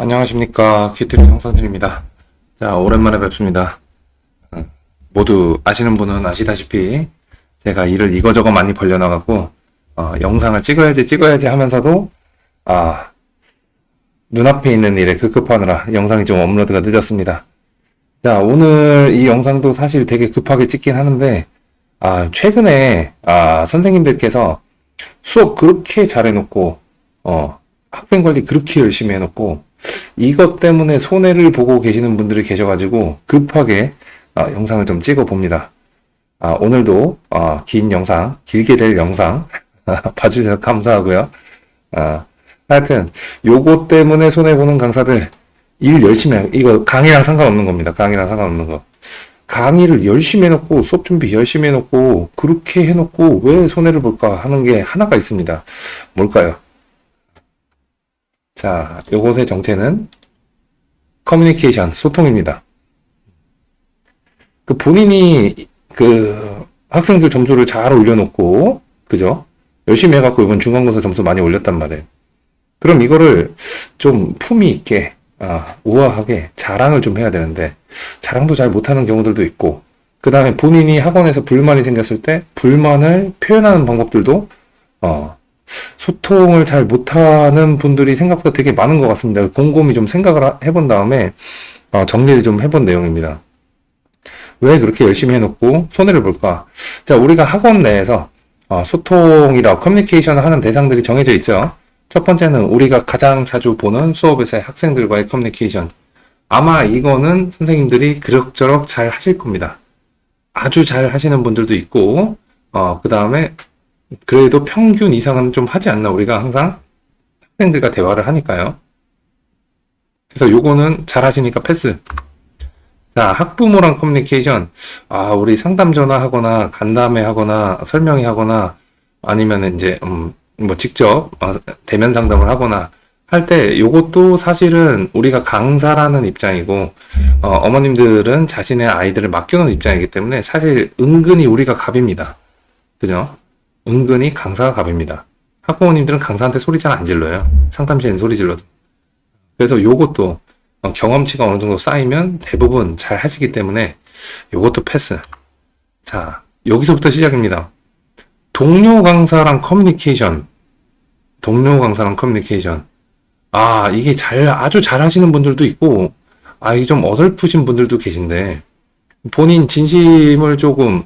안녕하십니까. 퀴트리 형사들입니다. 자, 오랜만에 뵙습니다. 모두 아시는 분은 아시다시피 제가 일을 이거저거 많이 벌려나가고 영상을 찍어야지 하면서도 눈앞에 있는 일에 급급하느라 영상이 좀 업로드가 늦었습니다. 자, 오늘 이 영상도 사실 되게 급하게 찍긴 하는데 최근에 선생님들께서 수업 그렇게 잘해놓고 학생 관리 그렇게 열심히 해놓고 이것 때문에 손해를 보고 계시는 분들이 계셔가지고 급하게 영상을 좀 찍어 봅니다. 오늘도 긴 영상, 길게 될 영상 봐주셔서 감사하고요. 하여튼 요거 때문에 손해보는 강사들 일 열심히 해요. 이거 강의랑 상관없는 겁니다. 강의랑 상관없는 거. 강의를 열심히 해놓고 수업 준비 열심히 해놓고 그렇게 해놓고 왜 손해를 볼까 하는 게 하나가 있습니다. 뭘까요? 자, 요것의 정체는 커뮤니케이션, 소통입니다. 본인이 학생들 점수를 잘 올려놓고, 그죠? 열심히 해갖고 이번 중간고사 점수 많이 올렸단 말이에요. 그럼 이거를 좀 품위 있게, 우아하게 자랑을 좀 해야 되는데, 자랑도 잘 못하는 경우들도 있고, 그 다음에 본인이 학원에서 불만이 생겼을 때, 불만을 표현하는 방법들도, 소통을 잘 못하는 분들이 생각보다 되게 많은 것 같습니다. 곰곰이 좀 생각을 해본 다음에 정리를 좀 해본 내용입니다. 왜 그렇게 열심히 해놓고 손해를 볼까? 자, 우리가 학원 내에서 소통이라 커뮤니케이션을 하는 대상들이 정해져 있죠. 첫 번째는 우리가 가장 자주 보는 수업에서의 학생들과의 커뮤니케이션. 아마 이거는 선생님들이 그럭저럭 잘 하실 겁니다. 아주 잘 하시는 분들도 있고 그 다음에 그래도 평균 이상은 좀 하지 않나, 우리가 항상 학생들과 대화를 하니까요. 그래서 요거는 잘 하시니까 패스. 자, 학부모랑 커뮤니케이션. 우리 상담 전화하거나 간담회 하거나 설명회 하거나 아니면 이제 직접 대면 상담을 하거나 할 때 요것도 사실은 우리가 강사라는 입장이고 어머님들은 자신의 아이들을 맡겨놓은 입장이기 때문에 사실 은근히 우리가 갑입니다. 그죠? 은근히 강사가 갑입니다. 학부모님들은 강사한테 소리 잘 안 질러요. 상담실에는 소리 질러도. 그래서 요것도 경험치가 어느 정도 쌓이면 대부분 잘 하시기 때문에 요것도 패스. 자, 여기서부터 시작입니다. 동료 강사랑 커뮤니케이션. 이게 아주 잘 하시는 분들도 있고, 이게 좀 어설프신 분들도 계신데, 본인 진심을 조금,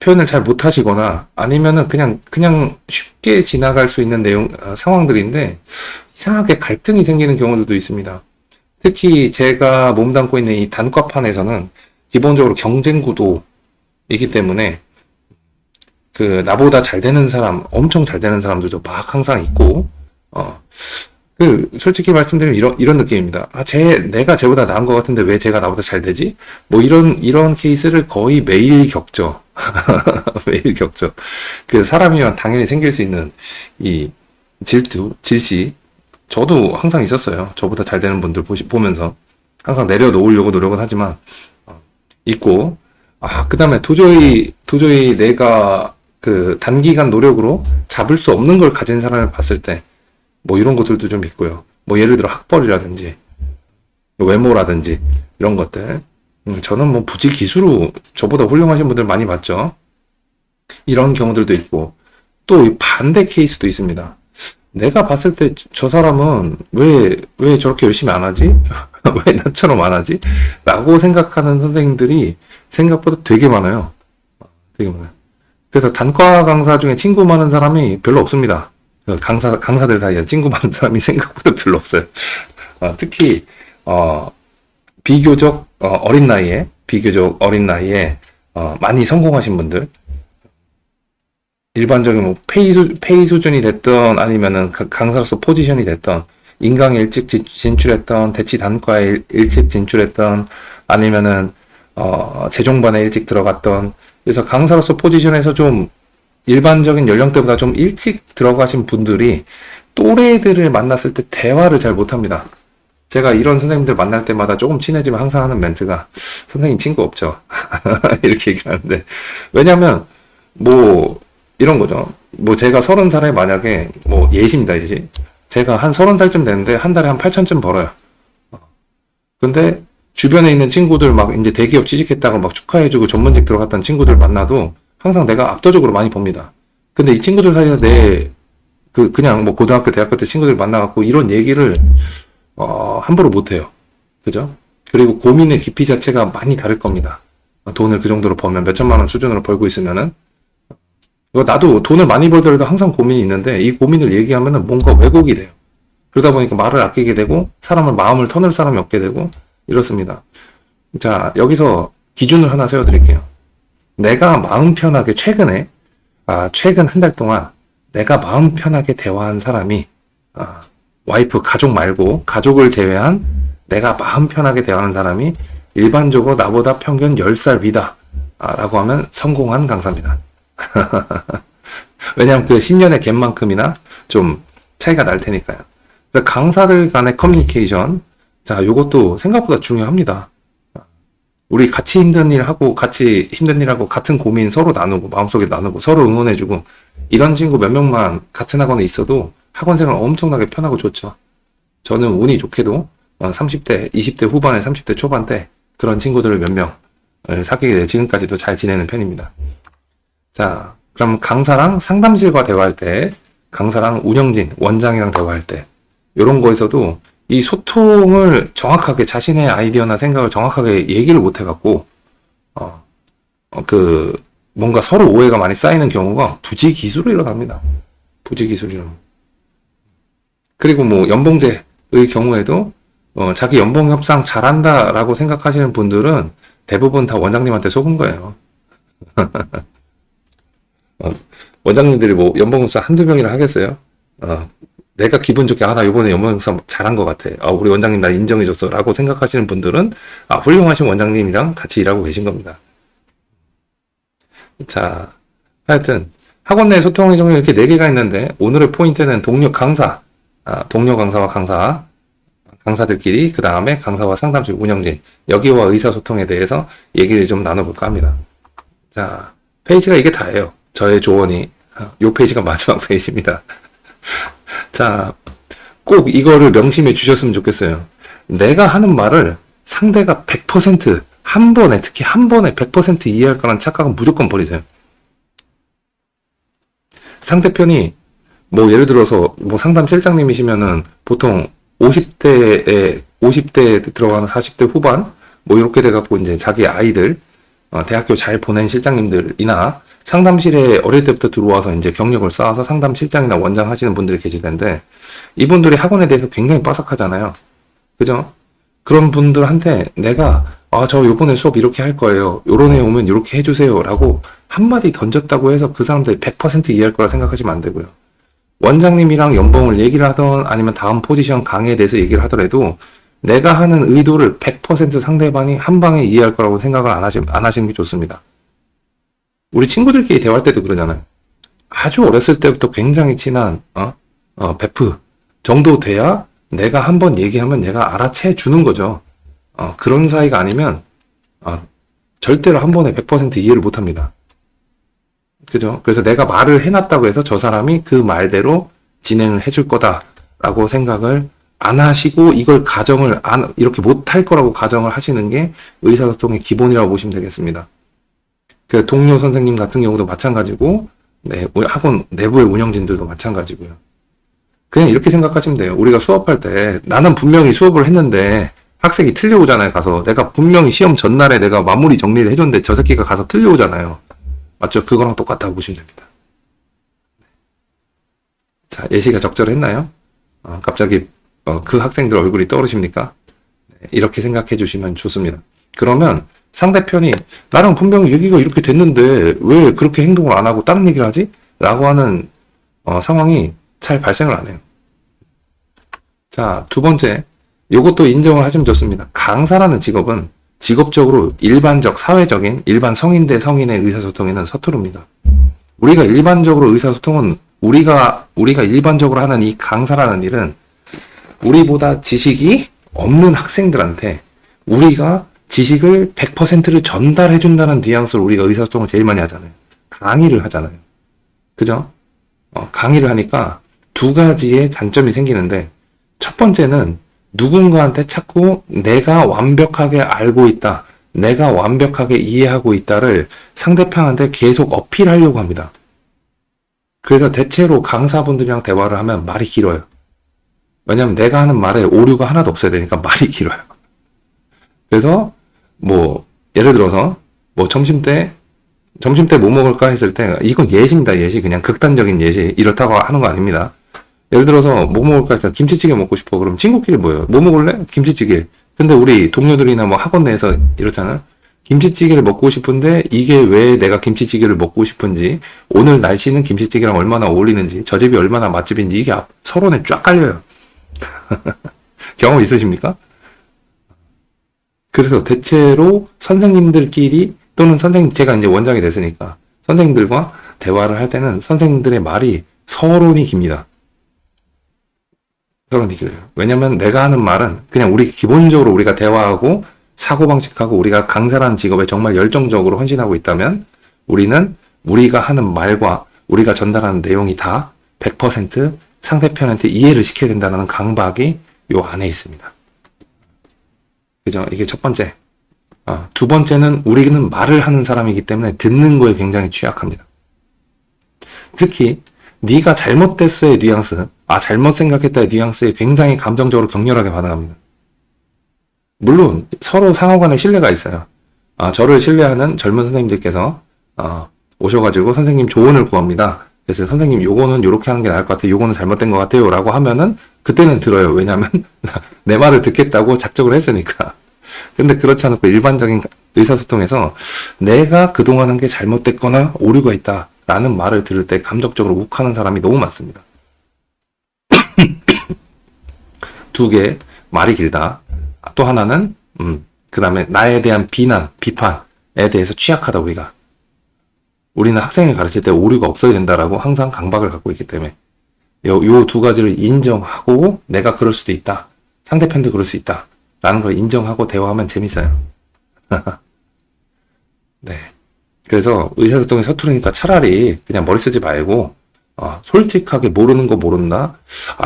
표현을 잘 못하시거나 아니면은 그냥 쉽게 지나갈 수 있는 상황들인데 이상하게 갈등이 생기는 경우들도 있습니다. 특히 제가 몸담고 있는 이 단과판에서는 기본적으로 경쟁 구도이기 때문에 나보다 잘 되는 사람, 엄청 잘 되는 사람들도 막 항상 있고 솔직히 말씀드리면 이런 느낌입니다. 내가 쟤보다 나은 것 같은데 왜 쟤가 나보다 잘 되지? 뭐 이런 케이스를 거의 매일 겪죠. 매일 겪죠. 사람이면 당연히 생길 수 있는 이 질시. 저도 항상 있었어요. 저보다 잘 되는 분들 보면서. 항상 내려놓으려고 노력은 하지만, 있고. 그 다음에 도저히 내가 단기간 노력으로 잡을 수 없는 걸 가진 사람을 봤을 때, 뭐 이런 것들도 좀 있고요. 뭐 예를 들어 학벌이라든지 외모라든지 이런 것들. 저는 뭐 부지 기수로 저보다 훌륭하신 분들 많이 봤죠. 이런 경우들도 있고 또 이 반대 케이스도 있습니다. 내가 봤을 때 저 사람은 왜 저렇게 열심히 안 하지? 왜 나처럼 안 하지? 라고 생각하는 선생님들이 생각보다 되게 많아요. 되게 많아요. 그래서 단과 강사 중에 친구 많은 사람이 별로 없습니다. 강사들 사이에 친구 많은 사람이 생각보다 별로 없어요. 특히 비교적 어린 나이에 많이 성공하신 분들, 일반적인 뭐 페이 수준이 됐던 아니면은 강사로서 포지션이 됐던, 인강에 일찍 진출했던, 대치 단과에 일찍 진출했던, 아니면은 재종반에 일찍 들어갔던, 그래서 강사로서 포지션에서 좀 일반적인 연령대보다 좀 일찍 들어가신 분들이 또래들을 만났을 때 대화를 잘 못합니다. 제가 이런 선생님들 만날 때마다 조금 친해지면 항상 하는 멘트가 선생님 친구 없죠. 이렇게 얘기하는데, 왜냐면 뭐 이런 거죠. 뭐 제가 30살에 만약에 뭐 예시입니다, 예시. 제가 한 30살쯤 됐는데 한 달에 한 8천쯤 벌어요. 근데 주변에 있는 친구들 막 이제 대기업 취직했다고 막 축하해주고 전문직 들어갔던 친구들 만나도 항상 내가 압도적으로 많이 법니다. 근데 이 친구들 사이에서 그냥 뭐 고등학교, 대학교 때 친구들 만나갖고 이런 얘기를, 함부로 못해요. 그죠? 그리고 고민의 깊이 자체가 많이 다를 겁니다. 돈을 그 정도로 벌면, 몇 천만 원 수준으로 벌고 있으면은. 나도 돈을 많이 벌더라도 항상 고민이 있는데, 이 고민을 얘기하면은 뭔가 왜곡이 돼요. 그러다 보니까 말을 아끼게 되고, 사람을 마음을 터널 사람이 없게 되고, 이렇습니다. 자, 여기서 기준을 하나 세워드릴게요. 내가 마음 편하게 최근 한 달 동안 내가 마음 편하게 대화한 사람이, 와이프, 가족 말고, 가족을 제외한 내가 마음 편하게 대화하는 사람이 일반적으로 나보다 평균 10살 위다. 라고 하면 성공한 강사입니다. 왜냐면 그 10년의 갭만큼이나 좀 차이가 날 테니까요. 그러니까 강사들 간의 커뮤니케이션, 자, 요것도 생각보다 중요합니다. 우리 같이 힘든 일하고 같은 고민 서로 나누고 마음속에 나누고 서로 응원해주고 이런 친구 몇 명만 같은 학원에 있어도 학원 생활 엄청나게 편하고 좋죠. 저는 운이 좋게도 30대, 20대 후반에 30대 초반 때 그런 친구들을 몇 명을 사귀게 돼 지금까지도 잘 지내는 편입니다. 자, 그럼 강사랑 상담실과 대화할 때, 강사랑 운영진, 원장이랑 대화할 때 이런 거에서도 이 소통을 정확하게 자신의 아이디어나 생각을 정확하게 얘기를 못 해갖고 뭔가 서로 오해가 많이 쌓이는 경우가 부지기수로 일어납니다. 부지기수로 일어납니다. 그리고 뭐 연봉제의 경우에도 자기 연봉 협상 잘한다라고 생각하시는 분들은 대부분 다 원장님한테 속은 거예요. 원장님들이 뭐 연봉 협상 한두 명이나 하겠어요? 내가 기분 좋게, 나 이번에 연봉 협상 잘한 것 같아. 우리 원장님 나 인정해줬어. 라고 생각하시는 분들은, 훌륭하신 원장님이랑 같이 일하고 계신 겁니다. 자, 하여튼, 학원 내 소통의 종류 이렇게 4개가 있는데, 오늘의 포인트는 동료 강사와 강사들끼리, 그 다음에 강사와 상담실 운영진, 여기와 의사소통에 대해서 얘기를 좀 나눠볼까 합니다. 자, 페이지가 이게 다예요. 저의 조언이. 요 페이지가 마지막 페이지입니다. 자, 꼭 이거를 명심해 주셨으면 좋겠어요. 내가 하는 말을 상대가 100% 특히 한 번에 100% 이해할 거라는 착각은 무조건 버리세요. 상대편이 뭐 예를 들어서 뭐 상담 실장님이시면은 보통 50대에 들어가는 40대 후반 뭐 이렇게 돼갖고 이제 자기 아이들 대학교 잘 보낸 실장님들이나 상담실에 어릴 때부터 들어와서 이제 경력을 쌓아서 상담 실장이나 원장 하시는 분들이 계실 텐데 이분들이 학원에 대해서 굉장히 빠삭하잖아요. 그죠? 그런 분들한테 내가 저 요번에 수업 이렇게 할 거예요. 요런 애 오면 이렇게 해주세요. 라고 한마디 던졌다고 해서 그 사람들이 100% 이해할 거라 생각하시면 안 되고요. 원장님이랑 연봉을 얘기를 하던 아니면 다음 포지션 강의에 대해서 얘기를 하더라도 내가 하는 의도를 100% 상대방이 한 방에 이해할 거라고 생각을 안 하시는 게 좋습니다. 우리 친구들끼리 대화할 때도 그러잖아요. 아주 어렸을 때부터 굉장히 친한 베프 정도 돼야 내가 한번 얘기하면 얘가 알아채 주는 거죠. 그런 사이가 아니면 절대로 한 번에 100% 이해를 못 합니다. 그죠? 그래서 내가 말을 해놨다고 해서 저 사람이 그 말대로 진행을 해줄 거다라고 생각을 안 하시고 이걸 이렇게 못할 거라고 가정을 하시는 게 의사소통의 기본이라고 보시면 되겠습니다. 그 동료 선생님 같은 경우도 마찬가지고, 네, 학원 내부의 운영진들도 마찬가지고요. 그냥 이렇게 생각하시면 돼요. 우리가 수업할 때 나는 분명히 수업을 했는데 학생이 틀려오잖아요. 가서 내가 분명히 시험 전날에 내가 마무리 정리를 해줬는데 저 새끼가 가서 틀려오잖아요. 맞죠? 그거랑 똑같다고 보시면 됩니다. 자, 예시가 적절했나요? 갑자기 그 학생들 얼굴이 떠오르십니까? 네, 이렇게 생각해 주시면 좋습니다. 그러면 상대편이 나랑 분명히 얘기가 이렇게 됐는데 왜 그렇게 행동을 안 하고 다른 얘기를 하지? 라고 하는 상황이 잘 발생을 안 해요. 자, 두 번째, 요것도 인정을 하시면 좋습니다. 강사라는 직업은 직업적으로 사회적인 일반 성인 대 성인의 의사소통에는 서투릅니다. 우리가 일반적으로 의사소통은 우리가 일반적으로 하는 이 강사라는 일은 우리보다 지식이 없는 학생들한테 우리가 지식을 100%를 전달해준다는 뉘앙스로 우리가 의사소통을 제일 많이 하잖아요. 강의를 하잖아요. 그죠? 강의를 하니까 두 가지의 단점이 생기는데, 첫 번째는 누군가한테 자꾸 내가 완벽하게 알고 있다, 내가 완벽하게 이해하고 있다를 상대편한테 계속 어필하려고 합니다. 그래서 대체로 강사분들이랑 대화를 하면 말이 길어요. 왜냐면 내가 하는 말에 오류가 하나도 없어야 되니까 말이 길어요. 그래서 뭐 예를 들어서 뭐 점심 때 뭐 먹을까 했을 때, 이건 예시입니다. 예시. 그냥 극단적인 예시. 이렇다고 하는 거 아닙니다. 예를 들어서 뭐 먹을까 해서 김치찌개 먹고 싶어. 그럼 친구끼리 뭐예요? 뭐 먹을래? 김치찌개. 근데 우리 동료들이나 뭐 학원 내에서 이렇잖아요. 김치찌개를 먹고 싶은데 이게 왜 내가 김치찌개를 먹고 싶은지, 오늘 날씨는 김치찌개랑 얼마나 어울리는지, 저 집이 얼마나 맛집인지, 이게 서론에 쫙 깔려요. 경험 있으십니까? 그래서 대체로 선생님들끼리, 또는 제가 이제 원장이 됐으니까 선생님들과 대화를 할 때는 선생님들의 말이 서론이 깁니다. 서론이 길어요. 왜냐면 내가 하는 말은 그냥 기본적으로 우리가 대화하고 사고방식하고 우리가 강사라는 직업에 정말 열정적으로 헌신하고 있다면, 우리가 하는 말과 우리가 전달하는 내용이 다 100% 상대편한테 이해를 시켜야 된다는 강박이 요 안에 있습니다. 그죠? 이게 첫 번째. 두 번째는 우리는 말을 하는 사람이기 때문에 듣는 거에 굉장히 취약합니다. 특히 네가 잘못됐어의 뉘앙스, 잘못 생각했다의 뉘앙스에 굉장히 감정적으로 격렬하게 반응합니다. 물론 서로 상호간에 신뢰가 있어요. 저를 신뢰하는 젊은 선생님들께서 오셔가지고 선생님 조언을 구합니다. 그래서 선생님 요거는 요렇게 하는 게 나을 것 같아요, 요거는 잘못된 것 같아요 라고 하면은 그때는 들어요. 왜냐면 내 말을 듣겠다고 작정을 했으니까. 근데 그렇지 않고 일반적인 의사소통에서 내가 그동안 한 게 잘못됐거나 오류가 있다 라는 말을 들을 때 감정적으로 욱하는 사람이 너무 많습니다. 두 개, 말이 길다. 또 하나는 그 다음에 나에 대한 비판에 대해서 취약하다. 우리는 학생을 가르칠 때 오류가 없어야 된다라고 항상 강박을 갖고 있기 때문에 요 두 가지를 인정하고, 내가 그럴 수도 있다, 상대편도 그럴 수 있다 라는 걸 인정하고 대화하면 재밌어요. 네. 그래서 의사소통이 서투르니까 차라리 그냥 머리 쓰지 말고 솔직하게 모르는 거 모른다,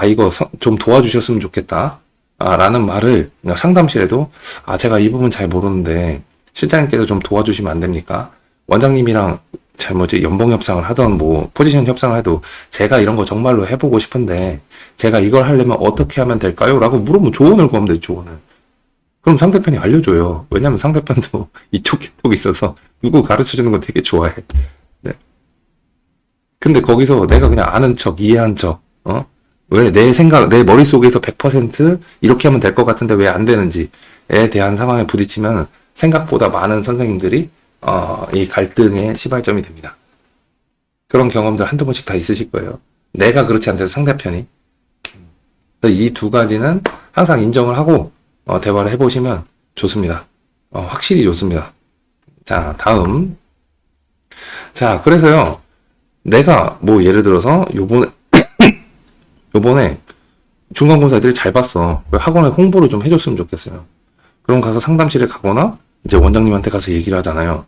이거 좀 도와주셨으면 좋겠다 라는 말을 상담실에도, 제가 이 부분 잘 모르는데 실장님께서 좀 도와주시면 안 됩니까? 원장님이랑 연봉 협상을 하던 뭐 포지션 협상을 해도 제가 이런 거 정말로 해보고 싶은데 제가 이걸 하려면 어떻게 하면 될까요? 라고 물으면 조언을 구하면 되죠. 조언을. 그럼 상대편이 알려줘요. 왜냐면 상대편도 이쪽 계통이 있어서 누구 가르쳐주는 거 되게 좋아해. 네. 근데 거기서 내가 그냥 아는 척, 이해한 척, 왜 내 머릿속에서 100% 이렇게 하면 될 것 같은데 왜 안 되는지에 대한 상황에 부딪히면 생각보다 많은 선생님들이 이 갈등의 시발점이 됩니다. 그런 경험들 한두 번씩 다 있으실 거예요. 내가 그렇지 않대도 상대편이. 이 두 가지는 항상 인정을 하고 대화를 해보시면 좋습니다. 확실히 좋습니다. 자, 다음. 자, 그래서요, 내가 뭐 예를 들어서 요번에 중간고사 애들이 잘 봤어. 학원에 홍보를 좀 해줬으면 좋겠어요. 그럼 가서 상담실에 가거나 이제 원장님한테 가서 얘기를 하잖아요.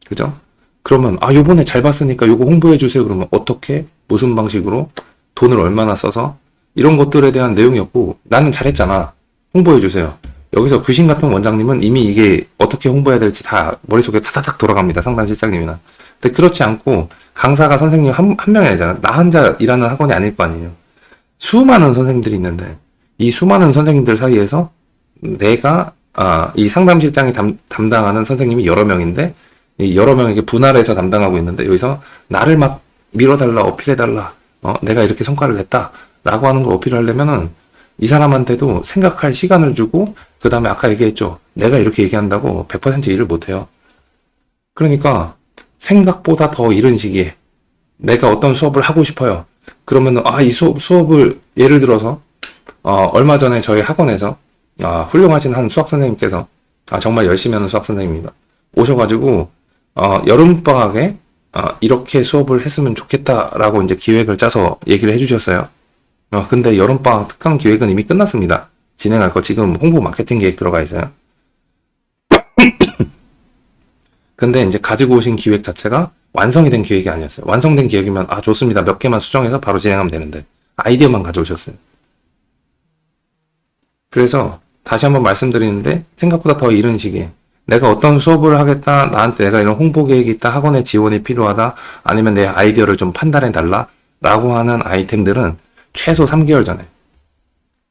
그죠? 그러면 요번에 잘 봤으니까 요거 홍보해 주세요. 그러면 어떻게, 무슨 방식으로, 돈을 얼마나 써서, 이런 것들에 대한 내용이 없고, 나는 잘했잖아, 홍보해 주세요. 여기서 귀신 같은 원장님은 이미 이게 어떻게 홍보해야 될지 다 머릿속에 타다닥 돌아갑니다. 상담실장님이나. 근데 그렇지 않고 강사가 선생님 한 명이 아니잖아. 나 혼자 일하는 학원이 아닐 거 아니에요. 수많은 선생님들이 있는데 이 수많은 선생님들 사이에서 내가 이 상담실장이 담당하는 선생님이 여러 명인데, 이 여러 명에게 분할해서 담당하고 있는데, 여기서 나를 막 밀어달라, 어필해달라, 내가 이렇게 성과를 냈다 라고 하는 걸 어필하려면은 이 사람한테도 생각할 시간을 주고, 그 다음에 아까 얘기했죠, 내가 이렇게 얘기한다고 100% 일을 못해요. 그러니까 생각보다 더 이른 시기에 내가 어떤 수업을 하고 싶어요. 그러면은 이 수업을 예를 들어서 얼마 전에 저희 학원에서 훌륭하신 한 수학 선생님께서, 정말 열심히 하는 수학 선생님입니다, 오셔가지고 여름방학에 이렇게 수업을 했으면 좋겠다라고 이제 기획을 짜서 얘기를 해주셨어요. 근데 여름방학 특강 기획은 이미 끝났습니다. 진행할 거 지금 홍보 마케팅 계획 들어가 있어요. 근데 이제 가지고 오신 기획 자체가 완성이 된 기획이 아니었어요. 완성된 기획이면 좋습니다, 몇 개만 수정해서 바로 진행하면 되는데 아이디어만 가져오셨어요. 그래서 다시 한번 말씀드리는데 생각보다 더 이런 식이에요. 내가 어떤 수업을 하겠다, 나한테 내가 이런 홍보 계획이 있다, 학원의 지원이 필요하다, 아니면 내 아이디어를 좀 판단해 달라 라고 하는 아이템들은 최소 3개월 전에,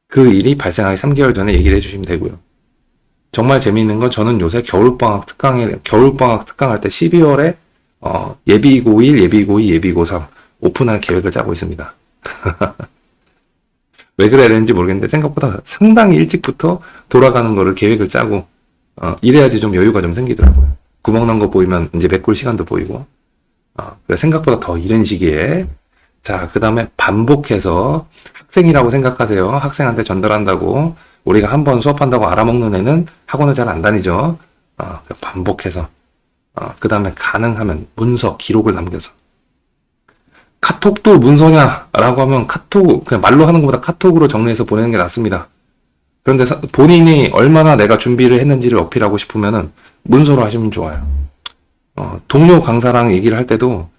그 일이 발생하기 3개월 전에 얘기를 해주시면 되고요. 정말 재미있는 건 저는 요새 겨울방학 특강할 때 12월에 예비고 1, 예비고 2, 예비고 3 오픈할 계획을 짜고 있습니다. 왜 그래야 되는지 모르겠는데 생각보다 상당히 일찍부터 돌아가는 거를 계획을 짜고 이래야지 좀 여유가 좀 생기더라고요. 구멍 난 거 보이면 이제 메꿀 시간도 보이고 그래서 생각보다 더 이런 시기에 자, 그 다음에 반복해서 학생이라고 생각하세요. 학생한테 전달한다고 우리가 한번 수업한다고 알아먹는 애는 학원을 잘 안 다니죠. 반복해서 그 다음에 가능하면 문서, 기록을 남겨서 카톡도 문서냐? 라고 하면 카톡, 그냥 말로 하는 것보다 카톡으로 정리해서 보내는 게 낫습니다. 그런데 본인이 얼마나 내가 준비를 했는지를 어필하고 싶으면은 문서로 하시면 좋아요. 동료 강사랑 얘기를 할 때도,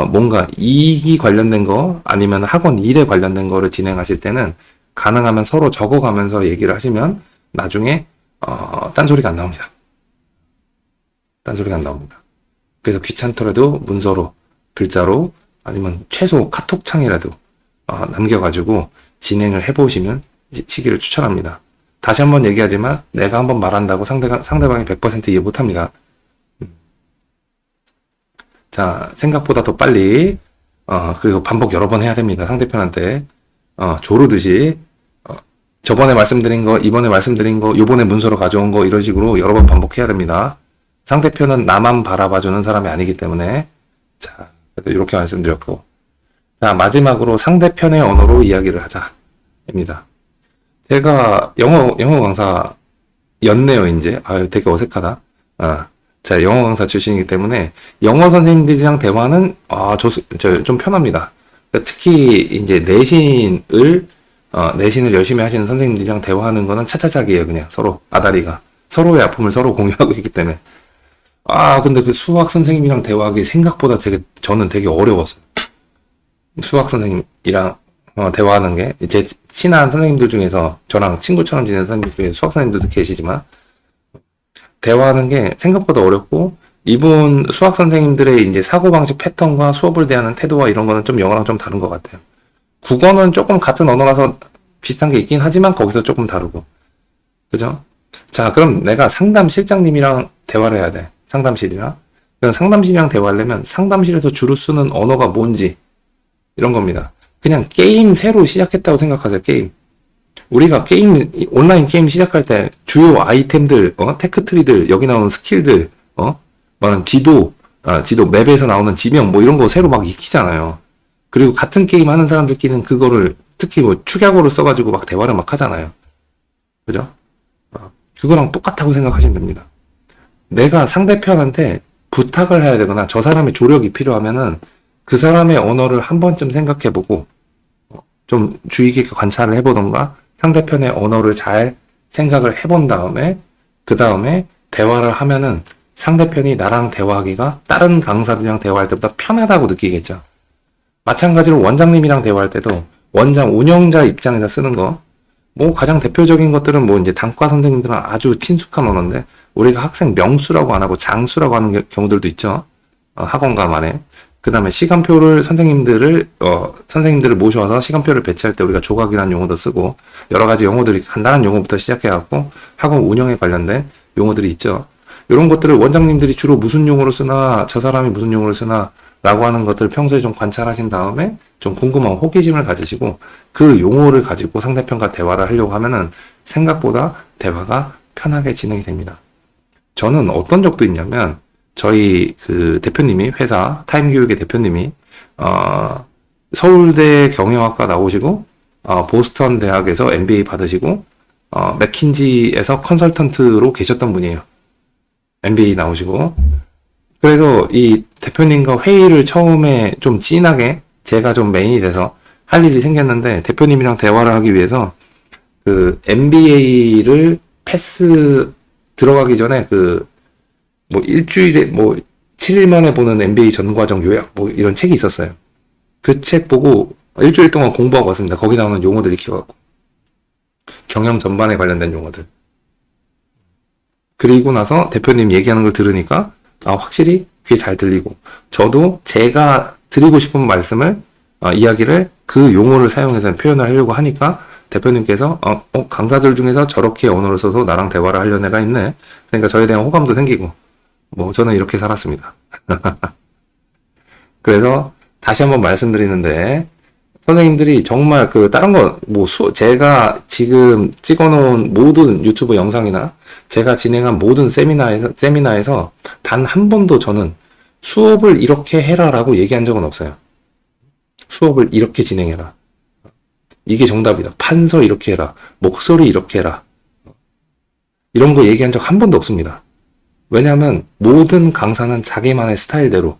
뭔가 이익이 관련된 거, 아니면 학원 일에 관련된 거를 진행하실 때는 가능하면 서로 적어가면서 얘기를 하시면 나중에, 딴소리가 안 나옵니다. 딴소리가 안 나옵니다. 그래서 귀찮더라도 문서로, 글자로, 아니면 최소 카톡창이라도 남겨가지고 진행을 해보시면 시기를 추천합니다. 다시 한번 얘기하지만 내가 한번 말한다고 상대방이 100% 이해 못합니다. 자, 생각보다 더 빨리 그리고 반복 여러 번 해야 됩니다. 상대편한테 조르듯이 저번에 말씀드린 거, 이번에 말씀드린 거, 요번에 문서로 가져온 거 이런 식으로 여러 번 반복해야 됩니다. 상대편은 나만 바라봐주는 사람이 아니기 때문에 자, 이렇게 말씀드렸고 자 마지막으로 상대편의 언어로 이야기를 하자입니다. 제가 영어 강사였네요. 이제 되게 어색하다. 자 영어 강사 출신이기 때문에 영어 선생님들이랑 대화는 좀 편합니다. 특히 이제 내신을 열심히 하시는 선생님들이랑 대화하는 거는 차차차기예요. 그냥 서로 아다리가 서로의 아픔을 서로 공유하고 있기 때문에 근데 그 수학 선생님이랑 대화하기 생각보다 저는 되게 어려웠어요. 수학 선생님이랑 대화하는 게, 제 친한 선생님들 중에서 저랑 친구처럼 지내는 선생님들 중에 수학 선생님들도 계시지만, 대화하는 게 생각보다 어렵고, 이분 수학 선생님들의 이제 사고방식 패턴과 수업을 대하는 태도와 이런 거는 좀 영어랑 좀 다른 것 같아요. 국어는 조금 같은 언어라서 비슷한 게 있긴 하지만 거기서 조금 다르고. 그죠? 자, 그럼 내가 상담 실장님이랑 대화를 해야 돼. 상담실이랑. 상담실이랑 대화하려면 상담실에서 주로 쓰는 언어가 뭔지 이런 겁니다. 그냥 게임 새로 시작했다고 생각하세요. 게임. 우리가 온라인 게임 시작할 때 주요 아이템들, 테크트리들, 여기 나오는 스킬들, 말하는 지도 맵에서 나오는 지명 뭐 이런 거 새로 막 익히잖아요. 그리고 같은 게임 하는 사람들끼리는 그거를 특히 뭐 축약어를 써가지고 막 대화를 막 하잖아요. 그죠? 그거랑 똑같다고 생각하시면 됩니다. 내가 상대편한테 부탁을 해야 되거나 저 사람의 조력이 필요하면은 그 사람의 언어를 한 번쯤 생각해보고 좀 주의 깊게 관찰을 해보던가 상대편의 언어를 잘 생각을 해본 다음에 그 다음에 대화를 하면은 상대편이 나랑 대화하기가 다른 강사들이랑 대화할 때보다 편하다고 느끼겠죠. 마찬가지로 원장님이랑 대화할 때도 원장 운영자 입장에서 쓰는 거 뭐 가장 대표적인 것들은 뭐 이제 단과 선생님들은 아주 친숙한 언어인데 우리가 학생 명수라고 안 하고 장수라고 하는 경우들도 있죠. 학원가만에. 그 다음에 시간표를 선생님들을 모셔와서 시간표를 배치할 때 우리가 조각이라는 용어도 쓰고 여러 가지 용어들이 간단한 용어부터 시작해갖고 학원 운영에 관련된 용어들이 있죠. 이런 것들을 원장님들이 주로 무슨 용어로 쓰나 저 사람이 무슨 용어를 쓰나 라고 하는 것들 평소에 좀 관찰하신 다음에 좀 궁금한 호기심을 가지시고 그 용어를 가지고 상대편과 대화를 하려고 하면은 생각보다 대화가 편하게 진행이 됩니다. 저는 어떤 적도 있냐면 저희 그 대표님이 회사 타임교육의 대표님이 서울대 경영학과 나오시고 보스턴 대학에서 MBA 받으시고 맥킨지에서 컨설턴트로 계셨던 분이에요. MBA 나오시고 그래서 이 대표님과 회의를 처음에 좀 진하게 제가 좀 메인이 돼서 할 일이 생겼는데 대표님이랑 대화를 하기 위해서 그 MBA를 들어가기 전에 뭐 일주일에 뭐 7일 만에 보는 MBA 전과정 요약 뭐 이런 책이 있었어요. 그 책 보고 일주일 동안 공부하고 왔습니다. 거기 나오는 용어들 익혀갖고. 경영 전반에 관련된 용어들. 그리고 나서 대표님 얘기하는 걸 들으니까 확실히 귀에 잘 들리고 저도 제가 드리고 싶은 말씀을 이야기를 그 용어를 사용해서 표현을 하려고 하니까 대표님께서 강사들 중에서 저렇게 언어를 써서 나랑 대화를 하려는 애가 있네. 그러니까 저에 대한 호감도 생기고 저는 이렇게 살았습니다. 그래서 다시 한번 말씀드리는데 선생님들이 정말 다른 거 제가 지금 찍어놓은 모든 유튜브 영상이나 제가 진행한 모든 세미나에서 단 한 번도 저는 수업을 이렇게 해라라고 얘기한 적은 없어요. 수업을 이렇게 진행해라. 이게 정답이다. 판서 이렇게 해라. 목소리 이렇게 해라. 이런 거 얘기한 적 한 번도 없습니다. 왜냐하면 모든 강사는 자기만의 스타일대로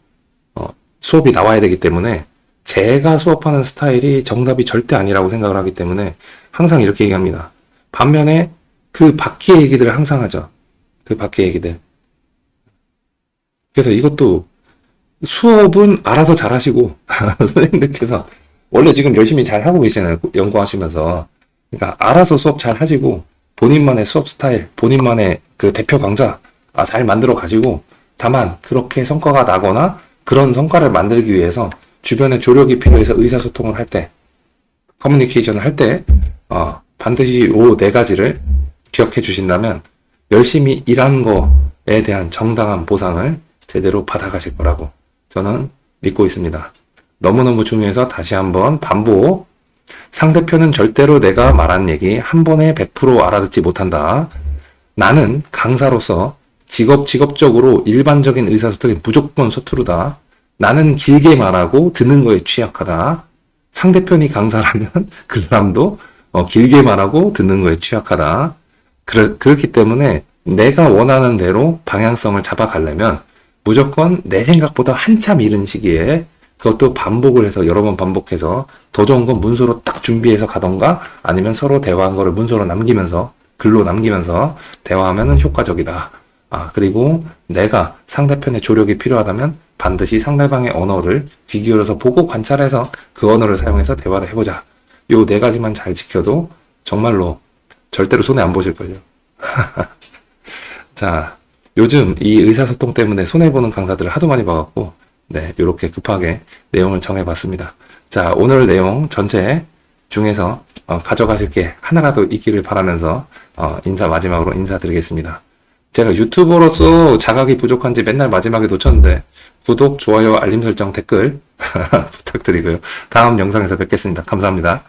수업이 나와야 되기 때문에 제가 수업하는 스타일이 정답이 절대 아니라고 생각을 하기 때문에 항상 이렇게 얘기합니다. 반면에 그 밖의 얘기들을 항상 하죠. 그 밖의 얘기들. 그래서 이것도 수업은 알아서 잘하시고 선생님들께서 원래 지금 열심히 잘 하고 계시잖아요. 연구하시면서. 그러니까 알아서 수업 잘 하시고 본인만의 수업 스타일, 본인만의 그 대표 강좌 잘 만들어 가지고 다만 그렇게 성과가 나거나 그런 성과를 만들기 위해서 주변에 조력이 필요해서 의사소통을 할 때, 커뮤니케이션을 할 때, 반드시 요 네 가지를 기억해 주신다면 열심히 일한 거에 대한 정당한 보상을 제대로 받아가실 거라고 저는 믿고 있습니다. 너무너무 중요해서 다시 한번 반복. 상대편은 절대로 내가 말한 얘기 한 번에 100% 알아듣지 못한다. 나는 강사로서 직업적으로 일반적인 의사소통이 무조건 서투르다. 나는 길게 말하고 듣는 거에 취약하다. 상대편이 강사라면 그 사람도 길게 말하고 듣는 거에 취약하다. 그렇기 때문에 내가 원하는 대로 방향성을 잡아가려면 무조건 내 생각보다 한참 이른 시기에 그것도 반복을 해서 여러 번 반복해서 더 좋은 건 문서로 딱 준비해서 가던가 아니면 서로 대화한 거를 문서로 남기면서 글로 남기면서 대화하면 효과적이다. 그리고 내가 상대편의 조력이 필요하다면 반드시 상대방의 언어를 귀 기울여서 보고 관찰해서 그 언어를 사용해서 대화를 해보자. 요 네 가지만 잘 지켜도 정말로 절대로 손해 안 보실걸요. 자, 요즘 이 의사소통 때문에 손해보는 강사들을 하도 많이 봐갖고 요렇게 급하게 내용을 정해봤습니다. 자, 오늘 내용 전체 중에서 가져가실 게 하나라도 있기를 바라면서 마지막으로 인사드리겠습니다. 제가 유튜버로서 자각이 부족한지 맨날 마지막에 놓쳤는데 구독, 좋아요, 알림 설정, 댓글 부탁드리고요. 다음 영상에서 뵙겠습니다. 감사합니다.